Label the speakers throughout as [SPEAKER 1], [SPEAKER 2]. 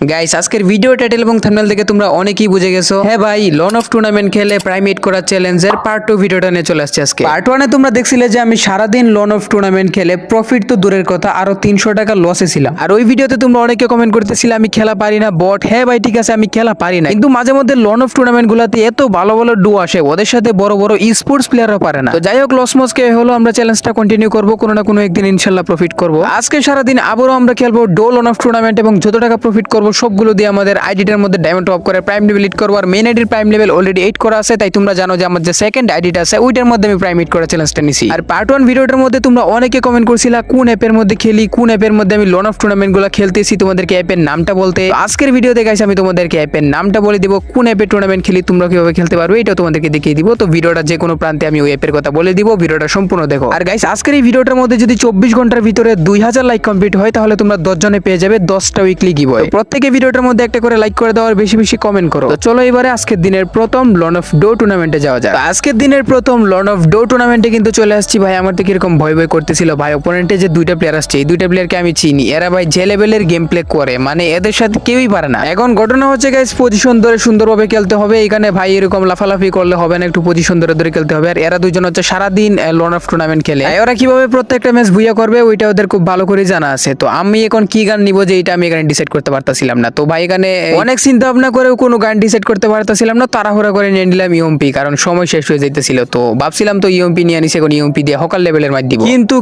[SPEAKER 1] Guys আজকের video title এবং thumbnail দেখে তোমরা অনেকেই বুঝে গেছো। হ্যাঁ ভাই, লন অফ টুর্নামেন্ট খেলে প্রাইমেট করা চ্যালেঞ্জের পার্ট 2 ভিডিওটা নিয়ে চলে আসছে আজকে। পার্ট 1 এ তোমরা দেখছিলে যে আমি সারাদিন লন অফ টুর্নামেন্ট খেলে প্রফিট তো দূরের কথা আরো 300 টাকা লসে ছিলাম। আর ওই ভিডিওতে তোমরা অনেকে কমেন্ট করতেছিলে আমি খেলা পারি না বট। হ্যাঁ ভাই ঠিক আছে, আমি খেলা পারি না, কিন্তু মাঝে মধ্যে লন অফ টুর্নামেন্ট গুলাতে এত ভালো ভালো ডু আসে, ওদের সাথে বড় বড় ই স্পোর্টস প্লেয়ারও পারে না। তো যাই হোক, লসমস কে হলো আমরা চ্যালেঞ্জটা কন্টিনিউ করবো, কোনো না কোনো একদিন ইনশাল্লাহ প্রফিট করবো। আজকে সারাদিন আবারও আমরা খেলবো ডো লন অফ টুর্নামেন্ট এবং যত টাকা প্রফিট করবো সবগুলো দিয়ে আমাদের আইডিটার মধ্যে ডায়মন্ড টপ করে প্রাইম লেভেল হিট করবো। আর মেইন আইডির প্রাইম লেভেল অলরেডি 8 করা আছে, তাই তোমরা জানো যে আমার যে সেকেন্ড আইডিটা আছে ওইটার মধ্যে আমি প্রাইম হিট করার চ্যালেঞ্জটা নিছি। আর পার্ট 1 ভিডিওটার মধ্যে তোমরা অনেকে কমেন্ট করছিলা কোন অ্যাপের মধ্যে খেলি, কোন অ্যাপের মধ্যে আমি লন অফ টুর্নামেন্ট গুলো খেলতেছি, তোমাদেরকে অ্যাপের নামটা বলতে। আজকের ভিডিওতে গাইস আমি তোমাদেরকে অ্যাপের নামটা বলে দিব, কোন অ্যাপে টুর্নামেন্ট খেলি, তোমরা কিভাবে খেলতে পারবে এটাও তোমাদেরকে দেখিয়ে দিব। তো ভিডিওটা যে কোনো প্রান্তে আমি ওই অ্যাপের কথা বলে দিব, ভিডিওটা সম্পূর্ণ দেখো। আর গাইস আজকের এই ভিডিওটার মধ্যে যদি 24 ঘন্টার ভিতরে 2000 লাইক কমপ্লিট হয় তাহলে তোমরা 10 জনে পেয়ে যাবে 10টা উইকলি গিভওয়ে। প্রত্যেকে ভিডিওটার মধ্যে একটা করে লাইক করে দাও আর বেশি বেশি কমেন্ট করো। তো চলো এবারে আজকের দিনের প্রথম লন অফ ডো টুর্নামেন্টে যাওয়া যায়। আজকের দিনের প্রথম লন অফ ডো টুর্নামেন্টে কিন্তু চলে আসছি ভাই। আমার তো কিরকম ভয় ভয় করতেছিল ভাই, অপোনেন্টে যে দুইটা প্লেয়ার আসছে এই দুইটা প্লেয়ারকে আমি চিনি, এরা ভাই যে লেভেলের গেম প্লে করে মানে এদের সাথে কেউই পারে না। এখন ঘটনা হচ্ছে গাইস পজিশন ধরে সুন্দরভাবে খেলতে হবে, এখানে ভাই এরকম লাফালাফি করলে হবে না, একটু পজিশন ধরে ধরে খেলতে হবে। আর এরা দুইজন হচ্ছে সারাদিন লন অফ টুর্নামেন্ট খেলে, ওরা কিভাবে প্রত্যেকটা ম্যাচ ভুইয়া করবে ওইটা ওদের খুব ভালো করে জানা আছে। তো আমি এখন কি গান নিব যে এটা আমি এখানে ডিসাইড করতে পারতাছিলাম না। তো ভাই এখানে অনেক চিন্তা ভাবনা করেও কোনো গান ডিসাইড করতে পারতাছিলাম না, তাড়াহুড়া করে নিয়ে নিলাম ইউএমপি, কারণ সময় শেষ হয়ে যাইতেছিল। তো ভাবছিলাম তো ইউএমপি নিয়ে নিছে, এখন ইউএমপি দিয়ে হকার লেভেলের মার দিব।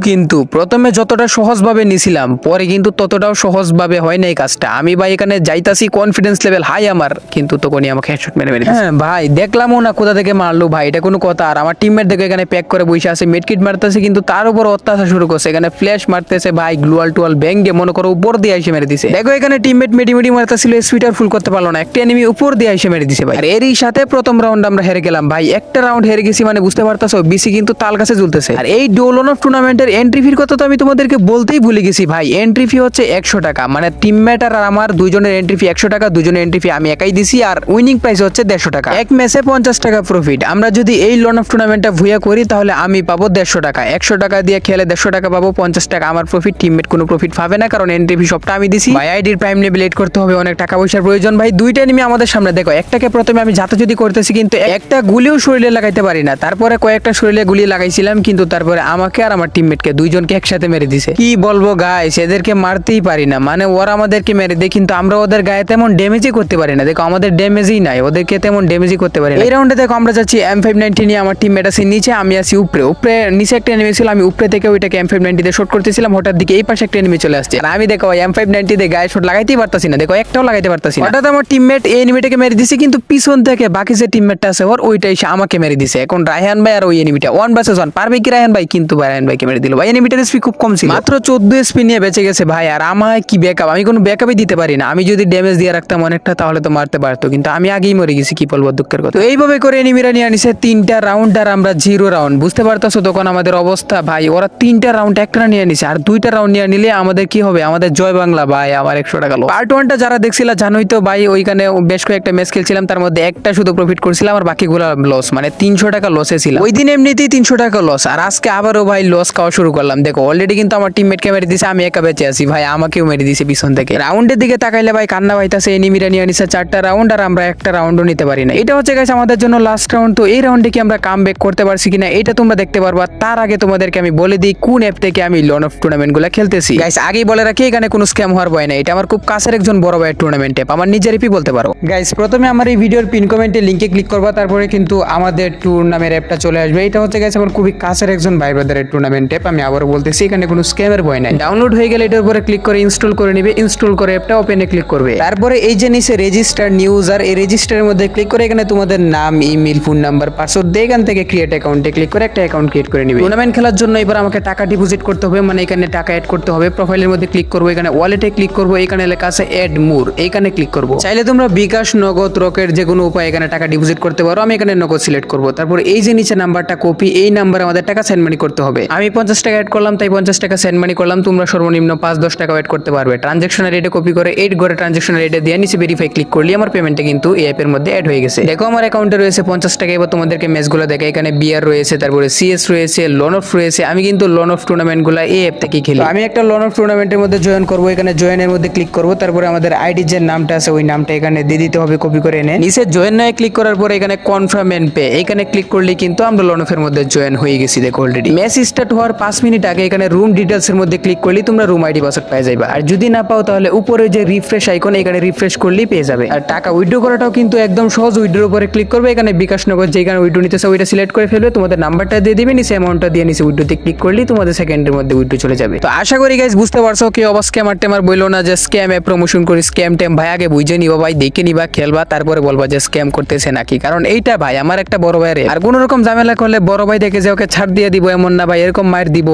[SPEAKER 1] কিন্তু প্রথমে যতটা সহজভাবে নিছিলাম পরে কিন্তু ততটাও সহজভাবে হয় না এই কাজটা। আমি ভাই এখানে যাইতাছি কনফিডেন্স লেভেল হাই আমার, কিন্তু তখনই আমাকে হেডশট মেরে মেরে দিয়েছে। হ্যাঁ ভাই দেখলামও না কোথা থেকে মারলো ভাই, এটা কোনো কথা? আর আমার টিমমেট দেখো এখানে প্যাক করে বসে আছে, মেডকিট মারতেছে কিন্তু তার উপর অত্যাচার শুরু করছে, এখানে ফ্ল্যাশ মারতেছে ভাই, গ্লুয়াল টুয়াল ব্যাঙ্গে মনে করো উপর দিয়ে এসে মেরে দিছে। দেখো এখানে টিমমেট মেডিমেডি মারতেছিল, স্পিটার ফুল করতে পারলো না, একটা এনিমি উপর দিয়ে এসে মেরে দিছে ভাই। আর এরই সাথে প্রথম রাউন্ড আমরা হেরে গেলাম ভাই। একটা রাউন্ড হেরে গেছি মানে বুঝতে পারতাছো বিসি কিন্তু তাল কাছে ঝুলতেছে। আর এই ডোলন অফ টুর্নামেন্টের এন্ট্রি ফির কথা তো আমি তোমাদেরকে বলতেই ভুলে গেছি ভাই। এন্ট্রি ফি হচ্ছে 100 টাকা, মানে টিমমেট আর আমার দুইজনের এন্ট্রি ফি 100 টাকা, দুজনের এন্ট্রি ফি আমি একাই দিছি। আর উইনিং প্রাইস হচ্ছে 150 টাকা, এক ম্যাচে 50 টাকা প্রফিট। আমরা যদি এই লন অফ টুর্নামেন্টটা ভুইয়া করি তাহলে আমি পাবো 150 টাকা, 100 টাকা দিয়ে খেলে 150 টাকা পাবো, 50 টাকা আমার প্রফিট, টিমমেট কোনো প্রফিট পাবে না কারণ এন্ট্রি ফি সবটা আমি দিছি ভাই। আইডির প্রাইম লেভেল 8 করতে হবে, অনেক টাকা পয়সার প্রয়োজন ভাই। দুইটা এনিমি আমাদের সামনে, দেখো একটাকে প্রথমে আমি যাতে যদি করতেছি কিন্তু একটা গুলিও শরীরে লাগাইতে পারি না, তারপরে কয়েকটা শরীরে গুলি লাগাইছিলাম কিন্তু তারপরে আমাকে আর আমার টিমমেটকে দুইজনকে একসাথে মেরে দিছে। কি বলবো গাইস, এদেরকে মারতেই পারি না, মানে ওরা আমাদেরকে মেরে দেয় কিন্তু আমরা ওদের গায়ে তেমন ড্যামেজই করতে পারি না। দেখো আমাদের ড্যামেজই নাই, ওদেরকে তেমন ড্যামেজই করতে পারি না। এই রাউন্ডে দেখো আমরা যাচ্ছি M590 নিয়ে, আমার টিমমেট আছে নিচে, আমি আছি উপরে। উপরে নিচে একটা এনিমি ছিল, আমি উপরে থেকে ওইটাকে M590 দিয়ে শট করতেছিলাম, হঠাৎ দিকে এই পাশে একটা এনিমি চলে আসছে। আর আমি দেখো M590 দিয়ে গায়ে শট লাগাইতেই পারতাছি না, দেখো একটাও লাগাইতে পারতাছি না। হঠাৎ আমার টিমমেট এই এনিমিটাকে মেরে দিছে কিন্তু পিছন থেকে বাকি যে টিমমেটটা আছে ওর ওইটা এসে আমাকে মেরে দিছে। এখন রায়হান ভাই আর ওই এনিমিটা 1 vs 1 পারবে কি রায়হান ভাই? কিন্তু রায়হান ভাইকে মেরে দিল ভাই। এনিমিটার এসপি খুব কম ছিল, মাত্র 14 এসপি নিয়ে বেঁচে গেছে ভাই। আর আমায় কি ব্যাকআপ, আমি কোনো ব্যাকআপই দিতে পারি না। আমি যদি ড্যামেজ দিয়ে রাখতাম অনেকটা তাহলে তো মারতে পারতো, কিন্তু আমি আগেই মরে গেছি, কি বলবো দুঃখের কথা। তো এইভাবে করে এনিমিরা নিয়ে আনিছে 3টা রাউন্ড আর আমরা 0 রাউন্ড। বুঝতে পারতাছো তখন আমাদের অবস্থা ভাই, ওরা 3টা রাউন্ড একটা নিয়ে নিছে আর 2টা রাউন্ড নিয়ে নিলে আমাদের কি হবে? আমাদের জয় বাংলা ভাই। আমার 100 টাকা লস। পার্ট 1টা যারা দেখছিলা জানোই তো ভাই, ওইখানে বেশ কয়েকটা ম্যাচ খেলছিলাম, তার মধ্যে একটা শুধু প্রফিট করছিলাম আর বাকিগুলো লস, মানে 300 টাকা লসে ছিল। ওই দিন এমনিতেই 300 টাকা লস, আর আজকে আবারও ভাই লস খাওয়া শুরু করলাম। দেখো অলরেডি কিন্তু আমার টিমমেটকে মেরে দিছে, আমি একা বেঁচে আছি ভাই, আমাকেও মেরে দিছে পিছন থেকে। রাউন্ডের দিকে তাকাইলে ভাই কান্না পাইতাছে, এনিমিরা নিয়ে নিছে 4টা রাউন্ড আর আমরা একটা রাউন্ডও নিতে পারি না। এটা হচ্ছে গাইস আমাদের জন্য লাস্ট রাউন্ড। তো এই রাউন্ডে কি আমরা কামব্যাক করতে পারছি কিনা এটা তোমরা দেখতে পারবা। তার আগে তোমাদেরকে আমি বলে দিই কোন অ্যাপ থেকে আমি লন অফ টুর্নামেন্ট গুলা খেলতেছি। গাইস আগেই বলে রাখি এখানে কোনো স্ক্যাম হওয়ার ভয় নাই, এটা আমার খুব কাছের একজন বড় ভাইয়ের টুর্নামেন্ট অ্যাপ, আমার নিজের অ্যাপই বলতে পারো। গাইস প্রথমে আমার এই ভিডিওর পিন কমেন্টে লিংকে ক্লিক করবা, তারপরে কিন্তু আমাদের ট্যুর নামের অ্যাপটা চলে আসবে। এটা হচ্ছে গাইস আমার খুবই কাছের একজন ভাই ব্রাদারের টুর্নামেন্ট অ্যাপ, আমি আবারও বলতেছি এখানে কোনো স্ক্যামের ভয় নাই। ডাউনলোড হয়ে গেলে এটার উপরে ক্লিক করে ইনস্টল করে নিবে, ইনস্টল করে অ্যাপটা ওপেনে ক্লিক করবে। তারপরে এই যে নিচে রেজিস্টার নিউ ইউজার, এই রেজিস্টারের মধ্যে ক্লিক করে এখানে তোমাদের নাম, ইমেল, ফোন নাম্বার, পাসওয়ার্ড দিয়ে এখান থেকে ক্রিয়েট অ্যাকাউন্টে ক্লিক করে একটা অ্যাকাউন্ট ক্রিয়েট করে নিবে। টুর্নামেন্ট খেলার জন্য এবার আমাকে টাকা ডিপোজিট করতে হবে, মানে এখানে টাকা অ্যাড করতে হবে। প্রোফাইলের মধ্যে ক্লিক করবো, এখানে ওয়ালেটে ক্লিক করবো, এখানে লেখা আছে অ্যাড মোর, এইখানে ক্লিক করবো। চাইলে তোমরা বিকাশ, নগদ, রকেট যে কোনো উপায় এখানে টাকা ডিপোজিট করতে পারো, আমি এখানে নগদ সিলেক্ট করবো। তারপর এই যে নিচে নাম্বারটা কপি, এই নাম্বারে আমাদের টাকা সেন্ড মানি করতে হবে। আমি 50 টাকা অ্যাড করলাম তাই 50 টাকা সেন্ড মানি করলাম, তোমরা সর্বনিম্ন 5-10 টাকা অ্যাড করতে পারবে। ট্রানজাকশনের রেটে কপি করে 8 করে ট্রানজাকশনের রেটে দিয়ে নিচে ভেরিফাই ক্লিক করলে আমার পেমেন্টটা কিন্তু এই অ্যাপের মধ্যে অ্যাড হয়ে গেছে। দেখো আমার অ্যাকাউন্টে রয়েছে 50 টাকা। এবার তোমাদেরকে ম্যাচগুলো দেখে, এখানে বিআর রয়েছে, তারপরে সিএস রয়েছে, লন অফ রয়েছে। আমি কিন্তু লন অফ টুর্নামেন্টগুলো এই অ্যাপ থেকে খেলি। আমি একটা লন অফ টুর্নামেন্টের মধ্যে জয়েন করবো, এখানে জয়েনের মধ্যে ক্লিক করবো, তারপরে আমাদের আইডি যে নামটা আছে ওই নামটা এখানে দিয়ে দিতে হবে কপি করে এনে নিচে জয়েন নয় ক্লিক করার পরে এখানে কনফার্ম এন্ড পে এখানে ক্লিক করলে কিন্তু আমরা লনফের মধ্যে জয়েন হয়ে গেছি দেখো অলরেডি। ম্যাচ স্টার্ট হওয়ার 5 মিনিট আগে এখানে রুম ডিটেলস এর মধ্যে ক্লিক করলে তোমরা রুম আইডি পাসওয়ার্ড পেয়ে যাবে। আর যদি না পাও তাহলে উপরে যে রিফ্রেশ আইকন এখানে রিফ্রেশ করলেই পেয়ে যাবে। আর টাকা উইথড্র করাটাও কিন্তু একদম সহজ। উইথড্রোর উপরে ক্লিক করবে, এখানে বিকাশ নগর যেখানে উইথড্রো নিতেছে ওইটা সিলেক্ট করে ফেলবে, তোমাদের নাম্বারটা দিয়ে দিবে, নিচে অ্যামাউন্টটা দিয়ে নিচে উইথড্রোতে ক্লিক করলেই তোমাদের সেকেন্ডের মধ্যে উইথড্রো চলে যাবে। তো আশা করি গাইস বুঝতে পারছো কি অবস্থা। স্ক্যামার টেমার বইলো না যে স্ক্যামে প্রমোশন করি, স্ক্যাম টেম ভাই আগে বুঝে নিবা ভাই, দেখে নিবা, খেলবা, তারপরে বলবা যে স্ক্যাম করতেছে নাকি। কারণ এইটা ভাই আমার একটা বড় ভাইয়ের, আর কোনো রকম ঝামেলা করলে বড় ভাই দেখে যে ওকে ছাড় দিয়ে দিব এমন না ভাই, এরকম মার দিব,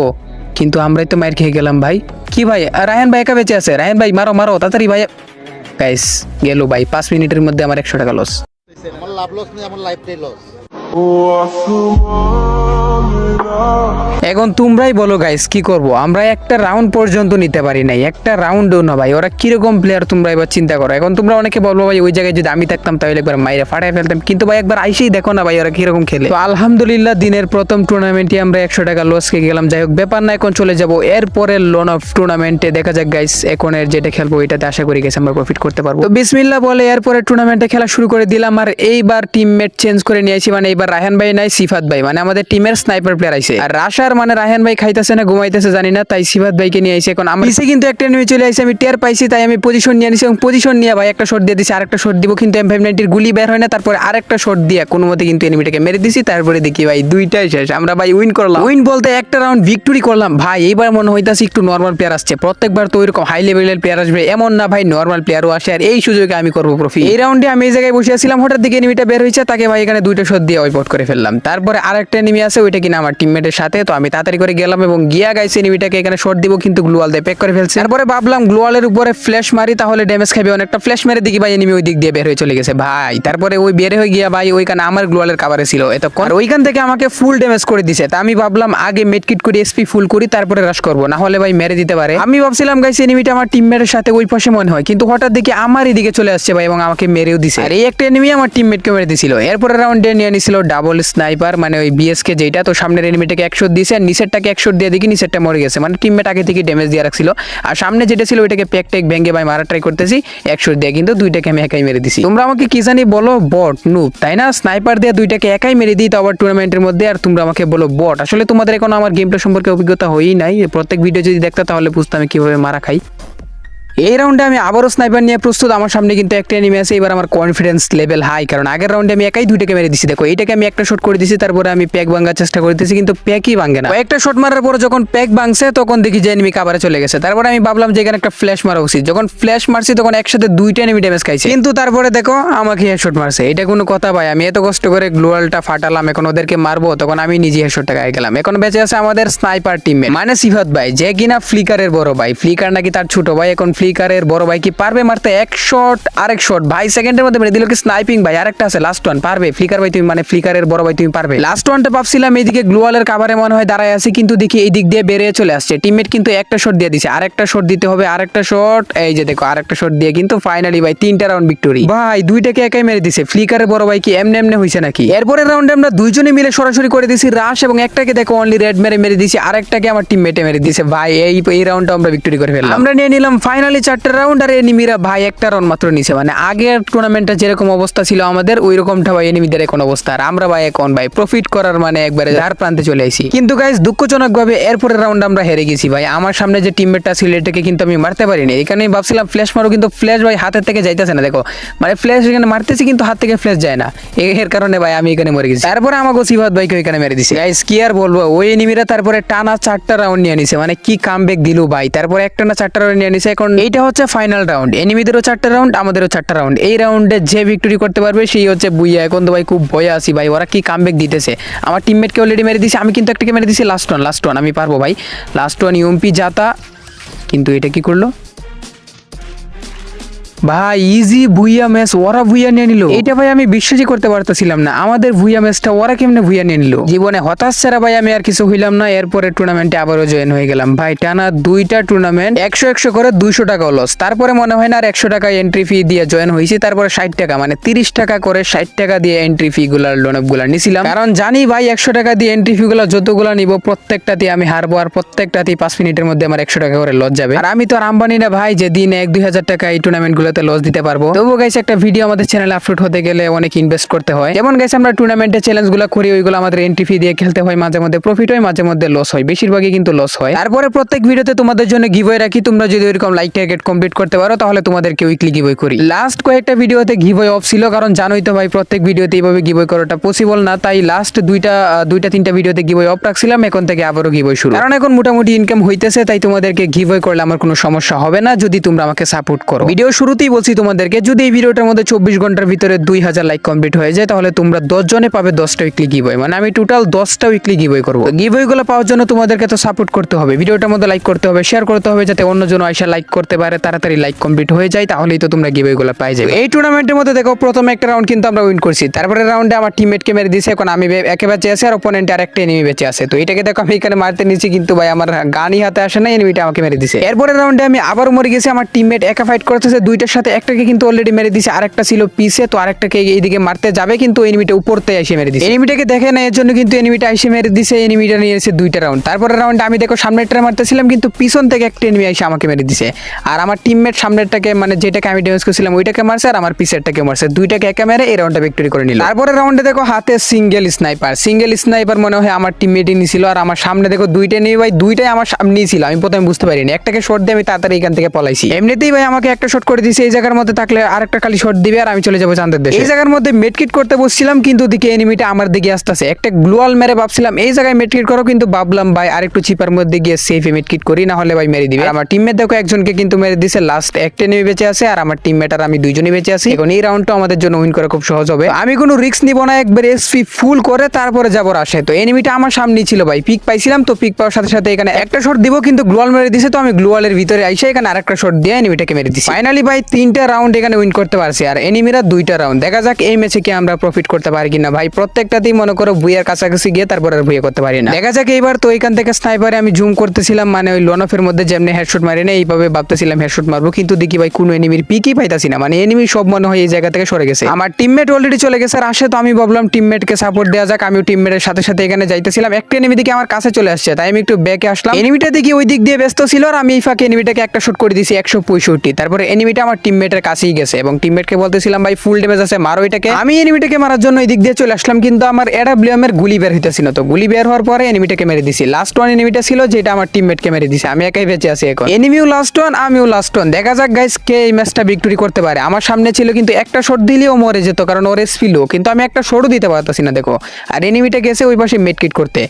[SPEAKER 1] কিন্তু আমরাই তো মার খেয়ে গেলাম ভাই। কি ভাই রায়হান ভাই একা বেঁচে আছে, রায়হান ভাই মারো মারো তাড়াতাড়ি ভাই। গাইস গেল ভাই 5 মিনিটের মধ্যে আমার 100 টাকা লস।
[SPEAKER 2] আমার লাভ লস নেই, আমার লাইফটাই লস।
[SPEAKER 1] এখন তোমরাই বলো গাইস কি করব, আমরা একটা রাউন্ড পর্যন্ত নিতে পারি নাই, একটা রাউন্ডও না ভাই। ওরা কিরকম প্লেয়ার তোমরা এবার চিন্তা করো। এখন তোমরা অনেকে বলবো ভাই ওই জায়গায় যদি আমি থাকতাম তাহলে একবার মাইরে ফাটাই ফেলতাম, কিন্তু ভাই একবার আইসেই দেখো না ভাই ওরা কিরকম খেলে। তো আলহামদুলিল্লাহ দিনের প্রথম টুর্নামেন্টে আমরা 100 টাকা লস খেয়ে গেলাম। যাই হোক ব্যাপার না, এখন চলে যাব এরপরে লোন অফ টুর্নামেন্টে। দেখা যাক গাইস এখন এর যেটা খেলবো এটাতে আশা করি গেছে আমরা প্রফিট করতে পারবো। তো বিসমিল্লাহ বলে এরপরে টুর্নামেন্টে খেলা শুরু করে দিলাম। আর এইবার টিমমেট চেঞ্জ করে নিয়ে আসি, মানে এইবার রায়হান ভাই নাই সিফাত ভাই, মানে আমাদের টিমের স্নাইপার প্লেয়ার আইছে। আর রাশার মানে রায়হান ভাই খাইতেছে না ঘুমাইতেছে জানি না, তাই সিফাত ভাইকে নিয়ে আইছে। এখন আমার পিছে কিন্তু একটা এনিমি চলে আইছে, আমি টের পাইছি, তাই আমি পজিশন নিয়ে নিছি এবং পজিশন নিয়ে ভাই একটা শট দিয়ে দিছি, আরেকটা শট দিব, কিন্তু M590 এর গুলি বের হয় না। তারপরে আরেকটা শট দিয়ে কোনো মতে কিন্তু এনিমিটাকে মেরে দিছি। তারপরে দেখি ভাই দুইটাই শেষ, আমরা ভাই উইন করলাম। উইন বলতে একটা রাউন্ড ভিক্টরি করলাম ভাই। এইবার মনে হইতাছে একটু নরমাল প্লেয়ার আসছে, প্রত্যেকবার তো ওইরকম হাই লেভেলের প্লেয়ার আসবে এমন না ভাই, নরমাল প্লেয়ারও আসে। আর এই সুযোগে আমি করবো প্রফিট। এই রাউন্ডে আমি এই জায়গায় বসে আছিলাম, হঠাৎ দিকে এনিমিটা বের হয়েছে, তাকে ভাই এখানে দুইটা শট দিয়ে ওয়াইপ আউট করে ফেললাম। তারপরে আরেকটা এনিমি আছে, ওইটা কিনা আমার টিমমেটের সাথে, তো আমি তাড়াতাড়ি করে গেলাম এবং গিয়া গাইছে এনিমিটাকে এখানে শট দিব, কিন্তু গ্লোয়াল দিয়ে প্যাক করে ফেলছে। তারপরে ভাবলাম গ্লোয়ালের উপরে ফ্ল্যাশ মারি তাহলে ড্যামেজ খাবে অনেকটা, ফ্ল্যাশ মেরে দেখি ভাই এনিমি ওই দিক দিয়ে বের হয়ে চলে গেছে ভাই। তারপরে ওই বের হয়ে গিয়া ভাই ওইখানে আমার গ্লোয়ালের কাভারে ছিল এতক্ষণ, আর ওইখান থেকে আমাকে ফুল ড্যামেজ করে দিছে। তা আমি ভাবলাম আগে মেডকিট করে এসপি ফুল করি তারপরে রাশ করবো, না হলে ভাই মেরে দিতে পারে। আমি ভাবছিলাম গাইছে এনিমিটা আমার টিমমেটের সাথে ওই পাশে মনে হয়, কিন্তু হঠাৎ দেখি আমার এদিকে চলে আসছে ভাই এবং আমাকে মেরেও দিছে। আর এই একটা এনিমি আমার টিমমেটকে মেরে দিছিল। এরপরে রাউন্ডে নিয়ে নিছিল ডাবল স্নাইপার, মানে ওই বিএসকে যেটা, তো সামনের এনিমিটাকে 100 দিয়েছে আর নিচেরটাকে 100 দিয়ে দেখি নিচেরটা মরে গেছে, মানে টিমমেট আগে থেকে ড্যামেজ দিয়ে রাখছিল। আর সামনে যেটা ছিল ওইটাকে প্যাক ট্যাক ভেঙে ভাই মারা ট্রাই করতেছি 100 দিয়ে, কিন্তু দুইটাকে আমি একাই মেরে দিছি। তোমরা আমাকে কি জানি বলো বট নুব, তাই না? স্নাইপার দিয়ে দুইটাকে একাই মেরে দিই, তো আবার টুর্নামেন্টের মধ্যে, আর তোমরা আমাকে বলো বট। আসলে তোমাদের এখন আমার গেম প্লে সম্পর্কে অভিজ্ঞতা হয়ই নাই, প্রত্যেক ভিডিও যদি দেখতে তাহলে বুঝতাম কিভাবে মারা খাই। এই রাউন্ডে আমি আবারও স্নাইপার নিয়ে প্রস্তুত। আমার সামনে কিন্তু একটা এনিমি আছে। এবার আমার কনফিডেন্স লেভেল হাই, কারণ আগের রাউন্ডে আমি একাই দুইটাকে মেরে দিছি। দেখো এইটাকে আমি একটা শট করে দিছি, তারপরে আমি প্যাক ভাঙার চেষ্টা করতেছি, কিন্তু প্যাকই ভাঙে না। একটা শট মারার পর যখন প্যাক ভাঙছে তখন দেখি যে এনিমি কাভারে চলে গেছে। তারপরে আমি ভাবলাম যে এখানে একটা ফ্ল্যাশ মারা উচিত। যখন ফ্ল্যাশ মারছি তখন একসাথে দুইটা এনিমি ড্যামেজ খাইছে, কিন্তু তারপরে দেখো আমাকে হেডশট মারছে। এটা কোনো কথা ভাই? আমি এত কষ্ট করে গ্লোয়ালটা ফাটালাম, এখন ওদেরকে মারবো, তখন আমি নিজে হেডশটটা গায়ে গেলাম। এখন বেঁচে আছে আমাদের স্নাইপার টিমমেট, মানে সিফাত ভাই, যে কিনা ফ্লিকারের বড় ভাই। ফ্লিকার নাকি তার ছোট ভাই। এখন ফ্লিকারের বড় ভাই কি পারবে মারতে? এক শট আরেক শট ভাই সেকেন্ডের মধ্যে মেরে দিল। কি স্নাইপিং ভাই, আরেকটা আছে লাস্ট ওয়ান, পারবে ফ্লিকার ভাই তুমি, মানে ফ্লিকারের বড় ভাই তুমি পারবে। লাস্ট ওয়ানটা ভাবছিলাম এইদিকে গ্লোয়ালের কাভারে মনে হয় দাঁড়ায় আছে, কিন্তু দেখি এই দিক দিয়ে বেরিয়ে চলে আসছে। টিমমেট কিন্তু একটা শট দিয়ে দিছে, আরেকটা শট দিতে হবে, আরেকটা শট, এই যে দেখো আরেকটা শট দিয়ে কিন্তু ফাইনালি ভাই 3টা রাউন্ড ভিক্টরি ভাই। দুইটাকে একাই মেরে দিছে। ফ্লিকারের বড় ভাই কি এমনে এমনে হইছে নাকি? এরপরের রাউন্ডে আমরা দুইজনে মিলে সরাসরি করে দিছি রাশ, এবং একটাকে দেখো অনলি রেড মেরে দিছি, আরেকটাকে আমার টিমমেটে মেরে দিছে ভাই। এই রাউন্ডটা আমরা ভিক্টরি করে ফেললাম। আমরা নিয়ে নিলাম ফাইনালি 4টা রাউন্ড, আর এনিমিরা ভাই একটা রাউন্ড মাত্র নিছে। মানে আগের টুর্নামেন্টটা যেরকম অবস্থা ছিল আমাদের, ওই রকমটা ভাই এনিমিদের এখন অবস্থা। আর আমরা ভাই এখন ভাই প্রফিট করার মানে একবারে ধার প্রান্তে চলে আইছি। কিন্তু গাইস দুঃখজনক ভাবে এরপরের রাউন্ড আমরা হেরে গেছি ভাই। আমার সামনে যে টিমমেটটা ছিল এটাকে কিন্তু আমি মারতে পারিনি। এখানে ভাবছিলাম ফ্ল্যাশ মারো, কিন্তু ফ্ল্যাশ ভাই হাতের থেকে যাইতেছে না। দেখো মানে ফ্ল্যাশ এখানে মারতেছি কিন্তু হাত থেকে ফ্ল্যাশ যায় না, এর কারণে ভাই আমি এখানে মরে গেছি। তারপরে আমাকে সিফাত ভাইকে ওইখানে মেরে দিছি গাইস। কি আর বলবো, ওই এনিমিরা তারপরে টানা 4টা রাউন্ড নিয়ে নিছে, মানে কি কামব্যাক দিল ভাই। তারপরে একটা না 4টা রাউন্ড নিয়ে নিছে। এখন এইটা হচ্ছে ফাইনাল রাউন্ড, এনিমিদেরও 4টা রাউন্ড, আমাদেরও 4টা রাউন্ড। এই রাউন্ডে যে ভিক্টরি করতে পারবে সেই হচ্ছে বুইয়া। এখন তো ভাই খুব ভয়ে আছি ভাই, ওরা কি কামব্যাক দিতেছে। আমার টিমমেটকে অলরেডি মেরে দিছে, আমি কিন্তু একটাকে মেরে দিছি। লাস্ট ওয়ান আমি পারবো ভাই, লাস্ট ওয়ান ইউএমপি জাতা। কিন্তু এটা কি করলো ভাই ইজি ভুইয়া ম্যাচ ওরা ভুইয়া নিয়ে নিল, এটা ভাই আমি বিশ্বাসই করতে পারতেছিলাম না। আমাদের ভুইয়া ম্যাচটা ওরা কেমনে ভুইয়া নিয়ে নিল। জীবনে হতাশ ছাড়া ভাই আমি আর কিছু হইলাম না। এরপরে টুর্নামেন্টে আবারও জয়েন হয়ে গেলাম ভাই। টানা 2টা টুর্নামেন্ট 100 করে 200 টাকা লস। তারপরে মনে হয় না আর 100 টাকা এন্ট্রি ফি দিয়ে জয়েন হয়েছি। তারপরে 60 টাকা মানে 30 টাকা করে 60 টাকা দিয়ে এন্ট্রি ফি গুলার লোন গুলা নিছিলাম, কারণ জানি ভাই 100 টাকা দিয়ে এন্ট্রি ফি গুলা যতগুলা নিব প্রত্যেকটাতে আমি হারবো, আর প্রত্যেকটাতেই 5 মিনিটের মধ্যে আমার 100 টাকা করে লস যাবে। আর আমি তো আর আম্বানি না ভাই যে দিনে 1-2 হাজার টাকা এই টুর্নামেন্ট গুলোতে লস দিতে পারবো। তবুও গাইস একটা ভিডিও আমাদের চ্যানেলে আপলোড হতে গেলে অনেক ইনভেস্ট করতে হয়। যেমন গাইস আমরা টুর্নামেন্টে চ্যালেঞ্জ গুলো করি, ওইগুলো আমাদের এন্ট্রি ফি দিয়ে খেলতে হয়। মাঝে মধ্যে প্রফিট হয়, মাঝে মধ্যে লস হয়, বেশিরভাগই কিন্তু লস হয়। তারপরে প্রত্যেক ভিডিওতে তোমাদের জন্য গিভওয়ে রাখি। তোমরা যদি এরকম লাইক টার্গেট কমপ্লিট করতে পারো তাহলে তোমাদেরকে উইকলি গিভওয়ে করি। লাস্ট কয়েকটা ভিডিওতে গিভওয়ে অফ ছিল, কারণ জানোই তো ভাই প্রত্যেক ভিডিওতে এইভাবে গিভওয়ে করাটা পসিবল না। তাই লাস্ট দুইটা তিনটা ভিডিওতে গিভওয়ে অফ রাখছিলাম, এখন থেকে আবারও গিভওয়ে শুরু। কারণ এখন মোটামুটি ইনকাম হইতেছে, তাই তোমাদেরকে গিভওয়ে করলে আমার কোনো সমস্যা হবে না যদি তোমরা আমাকে সাপোর্ট করো। ভিডিও শুরুতেই বলছি তোমাদেরকে, যদি এই ভিডিওটার মধ্যে 24 ঘন্টার ভিতরে 2000 লাইক কমপ্লিট হয়ে যায় তাহলে তোমরা 10 জনে পাবে 10টা উইকলি গিভওয়ে। মানে আমি টোটাল 10টা উইকলি গিভওয়ে করব। গিভওয়ে গুলো পাওয়ার জন্য তোমাদেরকে তো সাপোর্ট করতে হবে, ভিডিওটার মধ্যে লাইক করতে হবে, শেয়ার করতে হবে, যাতে অন্যজন আইসা লাইক করতে পারে, তাড়াতাড়ি লাইক কমপ্লিট হয়ে যায়, তাহলেই তো তোমরা গিভওয়ে গুলো পাই যাবে। এই টুর্নামেন্টের মধ্যে দেখো প্রথম একটা রাউন্ড কিন্তু আমরা উইন করছি, তারপরে রাউন্ডে আমার টিমমেটকে মেরে দিয়েছে। এখন আমি একে বেঁচে আছে আর অপোনেন্টে আরেকটা এনিমি বেঁচে আছে। তো এটাকে দেখো আমি এখানে মারতে নিয়েছি, কিন্তু ভাই আমার গানই হাতে আসে না, এনিমিটা আমাকে মেরে দিয়েছে। এরপরে রাউন্ডে আমি আবারও মরে গেছি। আমার টিমমেট একা ফাইট করতেছে, দুইটার সাথে একটাকে কিন্তু অলরেডি মেরে দিয়েছে, আরেকটা ছিল পিছে। তো আরেকটাকে এইদিকে মারতে যাবে, কিন্তু এনিমিটা উপরতে এসে মেরে দিয়েছে। এনিমিটাকে দেখে না, এর জন্য কিন্তু এনিমিটা এসে মেরে দিয়েছে। এনিমিটা নিয়েছে 2টা রাউন্ড। তারপরে রাউন্ডে আমি দেখো সামনেরটা মারতেছিলাম, কিন্তু পিছন থেকে একটা এনিমি এসে আমাকে মেরে দিয়েছে। আর আমার টিমমেট সামনেরটাকে মানে যেটাকে আমি ড্যামেজ করছিলাম ওইটাকে মারছে, আর আমার পিছেরটাকে মারছে। দুইটাকে একা মেরে এই রাউন্ডটা ভিক্টরি করে নিল। তারপরে রাউন্ডে দেখো হাতে সিঙ্গেল স্নাইপার মনে হয় আমার টিমমেটই নিছিল। আর আমার সামনে দেখো দুইটা নিয়ে ভাই, দুইটাই আমার সামনেই ছিল। আমি প্রথমে বুঝতে পারিনি, একটাকে শট দিয়ে আমি তাড়াতাড়ি এখান থেকে পলাইছি। এমনিতেই ভাই আমাকে একটা শট করে দিয়েছে। এই জায়গার মধ্যে থাকলে আরেকটা খালি শট দিবে আর আমি চলে যাবো চাঁদের দেশে। এই জায়গার মধ্যে মেডকিট করতে বসছিলাম, কিন্তু দিকে এনিমিটা আমার দিকে আসতেছে। একটা গ্লোয়াল মেরে ভাবছিলাম এই জায়গায় মেডকিট করো, কিন্তু ভাবলাম ভাই আরেকটু চিপার মধ্যে গিয়ে সেফে মেডকিট করি, না হলে ভাই মেরে দিবে। আর আমার টিমমেট দেখো একজনকে কিন্তু মেরে দিয়েছে। লাস্ট একটা এনিমি বেঁচে আছে, আর আমার টিমমেট আর আমি দুইজনই বেঁচে আছি। এখন এই রাউন্ডটা আমাদের জন্য উইন করা খুব সহজ হবে। আমি কোনো রিস্ক নিব না, একবার এসপি ফুল করে তারপরে যাবো রাশে। তো এনিমিটা আমার সামনেই ছিল ভাই, পিক পাইছিলাম। তো পিক পাওয়ার সাথে সাথে এখানে একটা শট দিব, কিন্তু গ্লোয়াল মেরে দিছে। তো আমি গ্লোয়ালের ভিতরে আইসা এখানে আরেকটা শট দিয়ে এনিমিটাকে মেরে দিছি। ফাইনালি ভাই 3টা রাউন্ড এখানে উইন করতে পারছি, আর এনিমিরা 2টা রাউন্ড। দেখা যাক এই ম্যাচে কি আমরা প্রফিট করতে পারি কিনা ভাই। প্রত্যেকটাতেই মনে করো ভুইয়ার কাছাকাছি গিয়ে তারপর আর ভুইয়া করতে পারি না। দেখা যাক এইবার। তো এখান থেকে স্নাইপারে আমি জুম করতেছিলাম, মানে ওই লনফের মধ্যে যেমনি হেডশট মারি না এইভাবে ভাবতেছিলাম হেডশট মারবো, কিন্তু দেখি ভাই কোনো এনিমির পিকই পাইতাছি না। মানে এনিমি সব মনে হয় এই জায়গা থেকে সরে গেছে। আমার টিমমেট অলরেডি চলে গেছে আর আসে। তো আমি ভাবলাম টিমমেটকে সাপোর্ট দেওয়া যাক। আমিও টিমমেটের সাথে সাথে এখানে যাইতেছিলাম। একটা এনিমি দিকে আমার কাছে চলে আসছে, তাই আমি একটু ব্যাকে আসলাম। এনিমিটা দেখি ওই দিক দিয়ে ব্যস্ত ছিল, আর আমি এই ফাঁকে এনিমিটাকে একটা শট করে দিয়েছি 165। তারপরে এনিমিটা আমার টিমমেটের কাছেই গেছে, এবং টিমমেটকে বলতেছিলাম ভাই ফুল ড্যামেজ আছে, মারো এটাকে। আমি এনিমিটাকে মারার জন্য এই দিক দিয়ে চলে আসলাম, কিন্তু আমার এডাব্লিউএম এর গুলি বের হইতেছিল। তো গুলি বের হওয়ার পরে এনিমিটাকে মেরে দিছি। লাস্ট ওয়ান এনিমিটা ছিল যেটা আমার টিমমেটকে মেরে দিছে। আমি একাই বেঁচে আছি এখন। এনিমিও লাস্ট ওয়ান, আমিও লাস্ট ওয়ান। দেখা যাক গাইস কে এই ম্যাচটা ভিক্টরি করতে পারে। আমার সামনে ছিল, কিন্তু একটা শট দিলেও মরে যেত, কারণ ওর এসপি লো, কিন্তু আমি একটা শটও দিতে পারতাছি না দেখো। আর এনিমিটা গেছে ওই পাশে মেডকিট করতে।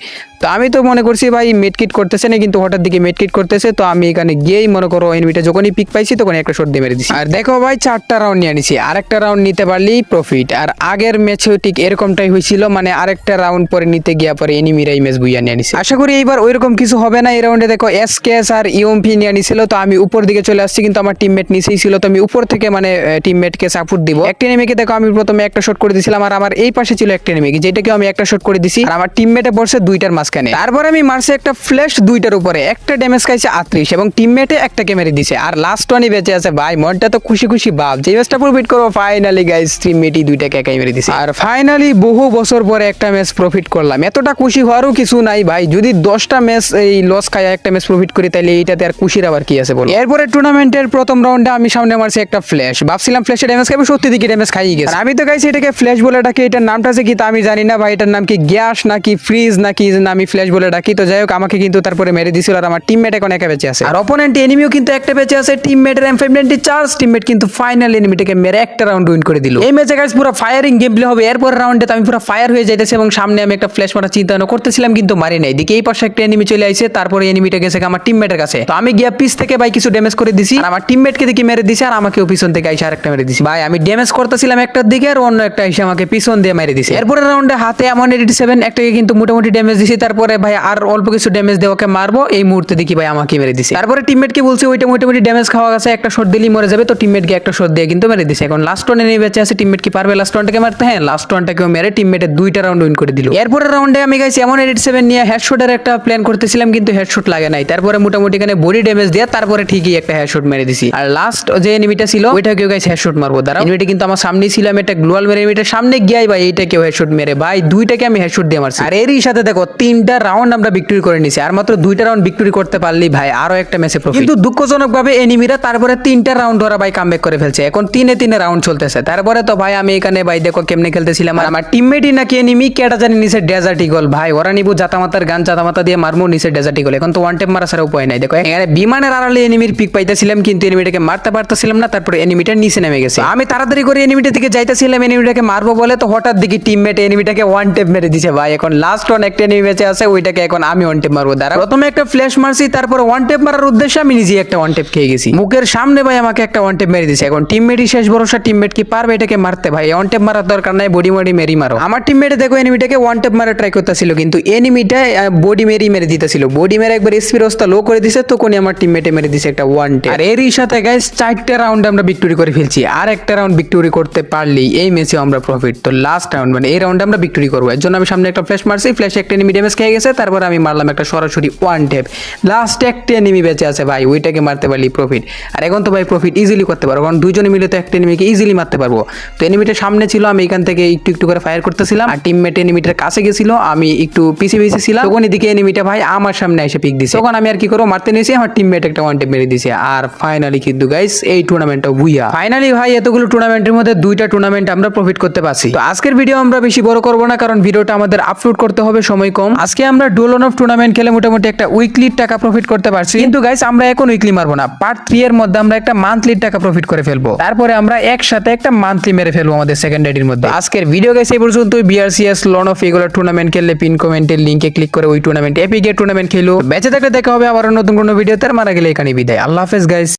[SPEAKER 1] তো আমি তো মনে করছি ভাই মেডকিট করতেছে না, কিন্তু হঠাৎ দিকে মেডকিট করতেছে। তো আমি এখানে গিয়েই মনে করো এনিমিটা যখনই পিক পাইছি তখন একটা শট দিয়ে মেরে দিছি। আর দেখো ভাই 4টা রাউন্ড নিয়ে নিছি, আরেকটা রাউন্ড নিতে পারলেই প্রফিট। আর আগের ম্যাচেও ঠিক এরকমটাই হয়েছিল, মানে আরেকটা রাউন্ড পরে নিতে গিয়া পরে এনিমিরা এই ম্যাচ বুইয়া নিয়ে নিছে। আশা করি এইবার ওইরকম কিছু হবে না। এই রাউন্ডে দেখো এসকেএস আর ইউএমপি নিয়ে নিছিল। তো আমি উপর দিকে চলে আসছি, কিন্তু আমার টিমমেট নিচেই ছিল। তো আমি উপর থেকে মানে টিমমেটকে সাপোর্ট দিব। একটা এনিমিকে দেখো আমি প্রথমে একটা শট করে দিছিলাম, আর আমার এই পাশে ছিল একটা এনিমি যেটাকে আমি একটা শট করে দিছি, আর আমার টিমমেটে পড়ছে 2টার মাঝখানে। তারপর আমি মারছে একটা ফ্ল্যাশ 2টার উপরে, একটা ড্যামেজ খাইছে 38, এবং টিমমেটে একটাকে মেরে দিছে। আর লাস্ট ওয়ানই বেঁচে আছে ভাই। মনটা তো খুশি খুশি ভাব যে ম্যাচটা প্রফিট করবো। ফাইনালি গাইস টিমমেটই 2টাকে একাই মেরে দিছে। আর ফাইনালি বহু বছর পরে একটা ম্যাচ প্রফিট করলাম। এতটা খুশি হওয়ারও কিছু নাই ভাই। যদি 10টা ম্যাচ এই লস খায় একটা ম্যাচ প্রফিট করি, তাহলে এইটাতে আর খুশির আবার কি আছে বলো। এরপরে টুর্নামেন্টের প্রথম রাউন্ডে আমি সামনে মারছি একটা ফ্ল্যাশ। ভাবছিলাম ফ্ল্যাশে ড্যামেজ খাবে, সত্যি দিকে ড্যামেজ খাইয়ে গেছে। আর আমি তো গাইছি এটাকে ফ্ল্যাশ বলে ডাকি। এটার নামটা আছে কি তা আমি জানি না ভাই। এটার নাম কি গ্যাস নাকি ফ্রিজ নাকি আমি ফ্ল্যাশ বলে ডাকি। তো যাই হোক আমাকে কিন্তু তারপরে মেরে দিছিল, আর আমার টিমমেট এখন একা বেঁচে আছে। আর অপোনেন্ট এনিমিও কিন্তু একটা বেঁচে আছে। টিমমেটের M590 চার্জ। টিমমেট কিন্তু ফাইনাল এনিমিটাকে মেরে একটা রাউন্ড উইন করে দিল। এই ম্যাচে গাইস পুরো ফায়ারিং গেম প্লে হবে। এরপর রাউন্ডে তো আমি পুরো ফায়ার হয়ে যাইতেছি, এবং সামনে আমি একটা ফ্ল্যাশ মারা চিন্তা করতেছিলাম, কিন্তু মারি নাই। দিকে এই পাশে একটা এনিমি চলে আইছে, তারপরে এনিমিটা গেছে আমার টিমমেটের কাছে। তো আমি গিয়া পিছ থেকে ভাই কিছু ড্যামেজ করে দিছি, আর আমার টিমমেটকে দিকে মেরে দিছে, আর আমাকেও পিছন থেকে আইসা আরেকটা মেরে দিছি। ভাই আমি ড্যামেজ করতেছিলাম একটার দিকে, আর অন্য একটা এসে আমাকে পিছন দিয়ে মেরে দিছে। এরপরে রাউন্ডে হাতে M187 একটাকে কিন্তু মোটামুটি ড্যামেজ দিছি, তারপরে ভাই আর অল্প কিছু ড্যামেজ দিয়ে ওকে মারবো, এই মুহূর্তে দেখি ভাই আমাকে মেরে দিছে। তারপরে টিমমেটকে বলছি ওইটা মোটামুটি ড্যামেজ খাওয়া গেছে, একটা শট দিলেই মরে যাবে, তো টিমমেটকে একটা শট দিয়ে কিন্তু মেরে দিছে। এখন লাস্ট ওয়ানে নিয়ে বেঁচে আছে, টিমমেট কি পারবে লাস্ট ওয়ানটাকে মারতে? হ্যাঁ, লাস্ট ওয়ানটাকেও মেরে টিমমেটের 2টা রাউন্ড উইন করে দিল। এরপরের রাউন্ডে আমি গাইছি এমন 87 নিয়ে হেডশটের একটা প্ল্যান করতেছিলাম, কিন্তু হেডশট লাগে নাই। তারপরে মোটামুটি এখানে বডি ড্যামেজ দিয়ে তারপরে ঠিকই একটা হেডশট মেরে দিছি। আর লাস্ট যে এনিমিটা ছিল ওইটাকেও গাইছি হেডশট মারবো। দাঁড়াও, এনিমিটা কিন্তু আমার সামনেই ছিল, আমি একটা গ্লোয়াল মেরে এনিমিটার সামনে গিয়াই ভাই এইটাকেও হেডশট মেরে ভাই 2টাকে আমি হেডশট দিয়ে মারছি। আর এরই সাথে দেখো 3টা রাউন্ড আমরা ভিক্টরি করে নিছি, আর মাত্র 2টা রাউন্ড ভিক্টরি করতে পারলি ভাই আরো একটা ম্যাচে প্রফিট। কিন্তু দুঃখজনকভাবে এনিমিরা তারপরে 3টা রাউন্ড ওরা ভাই কামব্যাক করে ফেলছে। এখন 3-3 রাউন্ড চলতেছে। তারপরে তো ভাই আমি এখানে ভাই দেখো কেমনে খেলতেছিলাম, আর আমার টিমমেটই নাকি এনিমি কেটা জানি নিচে ডেজার্ট ইগল। ভাই ওরা নিবু জাতামাতার গান জাতামাতা দিয়ে মারমু নিচে ডেজার্ট ইগল। এখন তো ওয়ান টেপ মারা ছাড়া উপায় নাই। দেখো এখানে বিমানের আড়ালে এনিমির পিক পাইতেছিলাম, কিন্তু এনিমিটাকে মারতে পারতেছিলাম না। তারপরে এনিমিটা নিচে নেমে গেছে, আমি তাড়াতাড়ি করে এনিমিটার দিকে যাইতেছিলাম এনিমিটাকে মারবো বলে, তো হঠাৎ দেখি টিমমেট এনিমিটাকে ওয়ান টেপ মেরে দিছে। ভাই এখন লাস্ট ওয়ান একটা এনিমি বেঁচে আছে, ওইটাকে এখন আমি ওয়ান টেপ মারবো। দাঁড়া, প্রথমে একটা ফ্ল্যাশ মারছি, তারপরে ওয়ান টেপ মারার উদ্দেশ্যে আমি নিজে একটা ওয়ান টেপ খেয়ে গেছি। মুখের সামনে ভাই আমাকে একটা ওয়ান টেপ মেরে দিছে। এখন টিমমেটই শেষ ভরসা, টিমমেট কি পারবে এটাকে মারতে? ভাই ওয়ান টেপ মারার দরকার নাই, বডি মডি মেরি মারো। আমার টিমমেটে দেখো এনিমিটাকে ওয়ান টেপ মারা ট্রাই করতেছিল, কিন্তু এনিমিটা বডি মেরে দিতেছিল। বডি মেরে একবার স্পিড অবস্থা লো করে দিছে, তখনই আমার টিমমেটে মেরে দিছে একটা ওয়ান টেপ। আর এরই সাথে গাইস 4টা রাউন্ড আমরা ভিক্টরি করে ফেলছি। আর একটা রাউন্ড ভিক্টরি করতে পারলেই এই ম্যাচে আমরা প্রফিট। তো লাস্ট রাউন্ড মানে এই রাউন্ডে আমরা ভিক্টরি করবো। এর জন্য আমি সামনে একটা ফ্ল্যাশ মারছি, ফ্ল্যাশে একটা এনিমি ড্যামেজ খেয়ে গেছে, তারপর আমি মারলাম একটা সরাসরি ওয়ান টেপ। লাস্ট একটা এনিমি বেঁচে আছে ভাই, ওইটাকে মারতে পারলি প্রফিট। আর এখন তো ভাই প্রফিট ইজিলি করতে পারবো, কারণ দুইজনে মিলে তো একটা এনিমিকে ইজিলি মারতে পারবো। তো এনিমিটা সামনে ছিল, আমি এখান থেকে একটু একটু করে ফায়ার করতেছিলাম, আর টিমমেট এনিমিটার কাছে গেছিল, আমি একটু পিছিয়ে ছিলাম। তখন এদিকে এনিমিটা ভাই আমার সামনে এসে পিক দিছে, তখন আমি আর কি করবো, মারতে নিয়েছি, আমার টিমমেট একটা ওয়ান টেপ মেরে দিছে। আর ফাইনালি কিন্তু গাইস এই টুর্নামেন্টটা বুইয়া। ফাইনালি ভাই এতগুলো টুর্নামেন্টের মধ্যে 2টা টুর্নামেন্ট আমরা প্রফিট করতে পারছি। তো আজকের ভিডিও আমরা বেশি বড় করব না, কারণ ভিডিওটা আমাদের আপলোড করতে হবে, সময় কম। আজকে আমরা ডোলন অফ টুর্নামেন্ট খেলে মোটামুটি একটা উইকলি টাকা প্রফিট করতে পারছি। কিন্তু গাইস আমরা এখন উইকলি মারবো না, পার্ট 3 এর মধ্যে আমরা একটা মান্থলি টাকা প্রফিট করে ফেলবো। তারপরে আমরা একসাথে একটা মান্থলি মেরে ফেলবো আমাদের সেকেন্ড আইডির মধ্যে। আজকের ভিডিও গাইস এই পর্যন্ত। বিআরসিএস লন অফ এগুলো টুর্নামেন্ট খেললে পিন কমেন্টের লিংকে ক্লিক করে ওই টুর্নামেন্ট এপিকে টুর্নামেন্ট খেলো। বেঁচে থাকলে দেখা হবে আবার নতুন কোনো ভিডিওতে। মারা গেলে এখানে বিদায়। আল্লাহ হাফেজ গাইস।